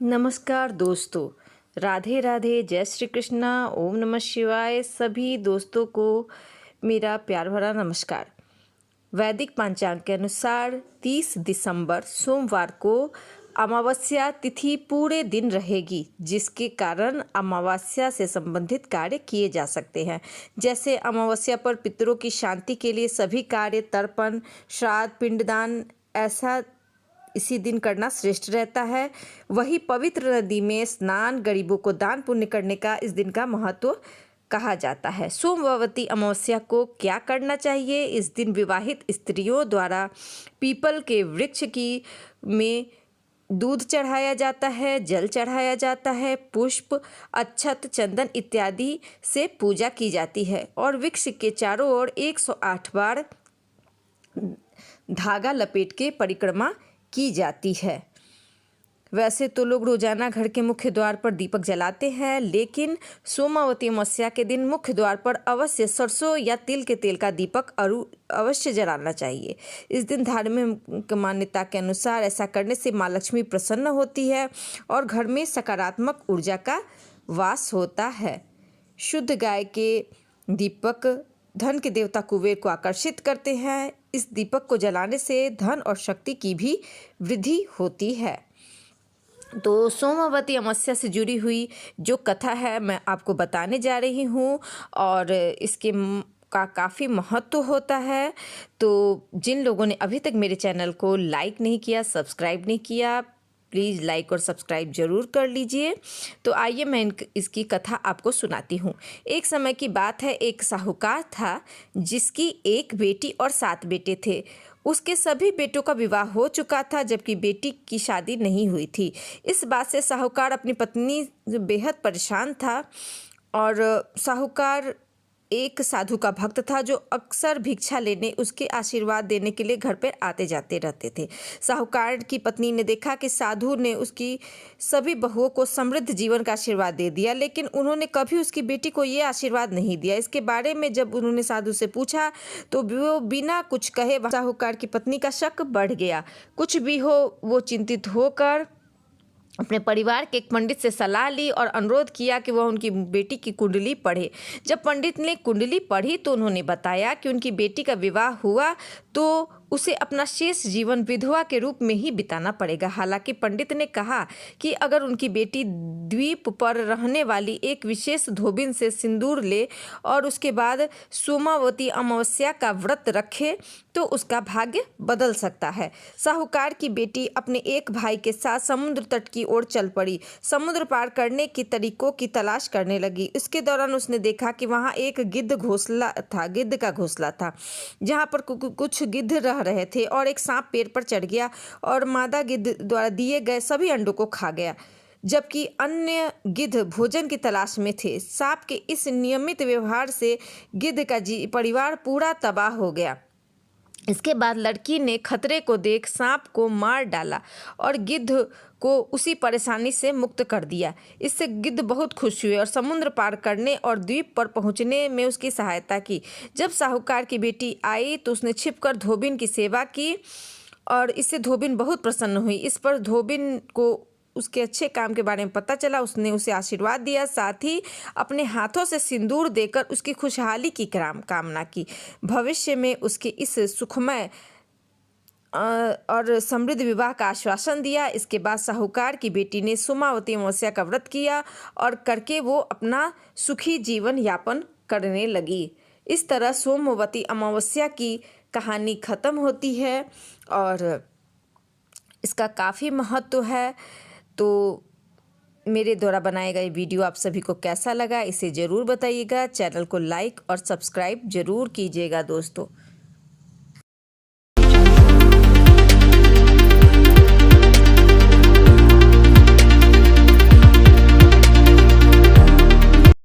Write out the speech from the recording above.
नमस्कार दोस्तों। राधे राधे, जय श्री कृष्णा, ओम नमः शिवाय। सभी दोस्तों को मेरा प्यार भरा नमस्कार। वैदिक पंचांग के अनुसार 30 दिसंबर सोमवार को अमावस्या तिथि पूरे दिन रहेगी, जिसके कारण अमावस्या से संबंधित कार्य किए जा सकते हैं। जैसे अमावस्या पर पितरों की शांति के लिए सभी कार्य, तर्पण, श्राद्ध, पिंडदान ऐसा इसी दिन करना श्रेष्ठ रहता है। वही पवित्र नदी में स्नान, गरीबों को दान पुण्य करने का इस दिन का महत्व कहा जाता है। सोमवती अमावस्या को क्या करना चाहिए? इस दिन विवाहित स्त्रियों द्वारा पीपल के वृक्ष की में दूध चढ़ाया जाता है, जल चढ़ाया जाता है, पुष्प, अक्षत, चंदन इत्यादि से पूजा की जाती है और वृक्ष के चारों ओर 108 बार धागा लपेट के परिक्रमा की जाती है। वैसे तो लोग रोजाना घर के मुख्य द्वार पर दीपक जलाते हैं, लेकिन सोमवती अमावस्या के दिन मुख्य द्वार पर अवश्य सरसों या तिल के तेल का दीपक अवश्य जलाना चाहिए। इस दिन धार्मिक मान्यता के अनुसार ऐसा करने से माँ लक्ष्मी प्रसन्न होती है और घर में सकारात्मक ऊर्जा का वास होता है। शुद्ध गाय के दीपक धन के देवता कुबेर को आकर्षित करते हैं। इस दीपक को जलाने से धन और शक्ति की भी वृद्धि होती है। तो सोमवती अमावस्या से जुड़ी हुई जो कथा है मैं आपको बताने जा रही हूँ और इसके का काफ़ी महत्व होता है। तो जिन लोगों ने अभी तक मेरे चैनल को लाइक नहीं किया, सब्सक्राइब नहीं किया, प्लीज़ लाइक और सब्सक्राइब जरूर कर लीजिए। तो आइए मैं इसकी कथा आपको सुनाती हूँ। एक समय की बात है, एक साहूकार था जिसकी एक बेटी और 7 बेटे थे। उसके सभी बेटों का विवाह हो चुका था, जबकि बेटी की शादी नहीं हुई थी। इस बात से साहूकार अपनी पत्नी बेहद परेशान था और साहूकार एक साधु का भक्त था जो अक्सर भिक्षा लेने, उसके आशीर्वाद देने के लिए घर पर आते जाते रहते थे। साहूकार की पत्नी ने देखा कि साधु ने उसकी सभी बहुओं को समृद्ध जीवन का आशीर्वाद दे दिया, लेकिन उन्होंने कभी उसकी बेटी को ये आशीर्वाद नहीं दिया। इसके बारे में जब उन्होंने साधु से पूछा तो वो बिना कुछ कहे साहूकार की पत्नी का शक बढ़ गया। कुछ भी हो, वो चिंतित होकर अपने परिवार के एक पंडित से सलाह ली और अनुरोध किया कि वह उनकी बेटी की कुंडली पढ़े। जब पंडित ने कुंडली पढ़ी तो उन्होंने बताया कि उनकी बेटी का विवाह हुआ तो उसे अपना शेष जीवन विधवा के रूप में ही बिताना पड़ेगा। हालांकि पंडित ने कहा कि अगर उनकी बेटी द्वीप पर रहने वाली एक विशेष धोबिन से सिंदूर ले और उसके बाद सोमवती अमावस्या का व्रत रखे तो उसका भाग्य बदल सकता है। साहूकार की बेटी अपने एक भाई के साथ समुद्र तट की ओर चल पड़ी। समुद्र पार करने के तरीकों की तलाश करने लगी। इसके दौरान उसने देखा कि वहाँ एक गिद्ध का घोंसला था जहाँ पर कुछ गिद्ध रह रहे थे और एक सांप पेड़ पर चढ़ गया और मादा गिद्ध द्वारा दिए गए सभी अंडों को खा गया, जबकि अन्य गिद्ध भोजन की तलाश में थे। सांप के इस नियमित व्यवहार से गिद्ध का परिवार पूरा तबाह हो गया। इसके बाद लड़की ने खतरे को देख सांप को मार डाला और गिद्ध को उसी परेशानी से मुक्त कर दिया। इससे गिद्ध बहुत खुश हुए और समुद्र पार करने और द्वीप पर पहुंचने में उसकी सहायता की। जब साहूकार की बेटी आई तो उसने छिपकर धोबिन की सेवा की और इससे धोबिन बहुत प्रसन्न हुई। इस पर धोबिन को उसके अच्छे काम के बारे में पता चला। उसने उसे आशीर्वाद दिया, साथ ही अपने हाथों से सिंदूर देकर उसकी खुशहाली की कामना की। भविष्य में उसके इस सुखमय और समृद्ध विवाह का आश्वासन दिया। इसके बाद साहूकार की बेटी ने सोमवती अमावस्या का व्रत किया और करके वो अपना सुखी जीवन यापन करने लगी। इस तरह सोमवती अमावस्या की कहानी खत्म होती है और इसका काफ़ी महत्व है। तो मेरे द्वारा बनाया गया वीडियो आप सभी को कैसा लगा इसे ज़रूर बताइएगा। चैनल को लाइक और सब्सक्राइब ज़रूर कीजिएगा दोस्तों।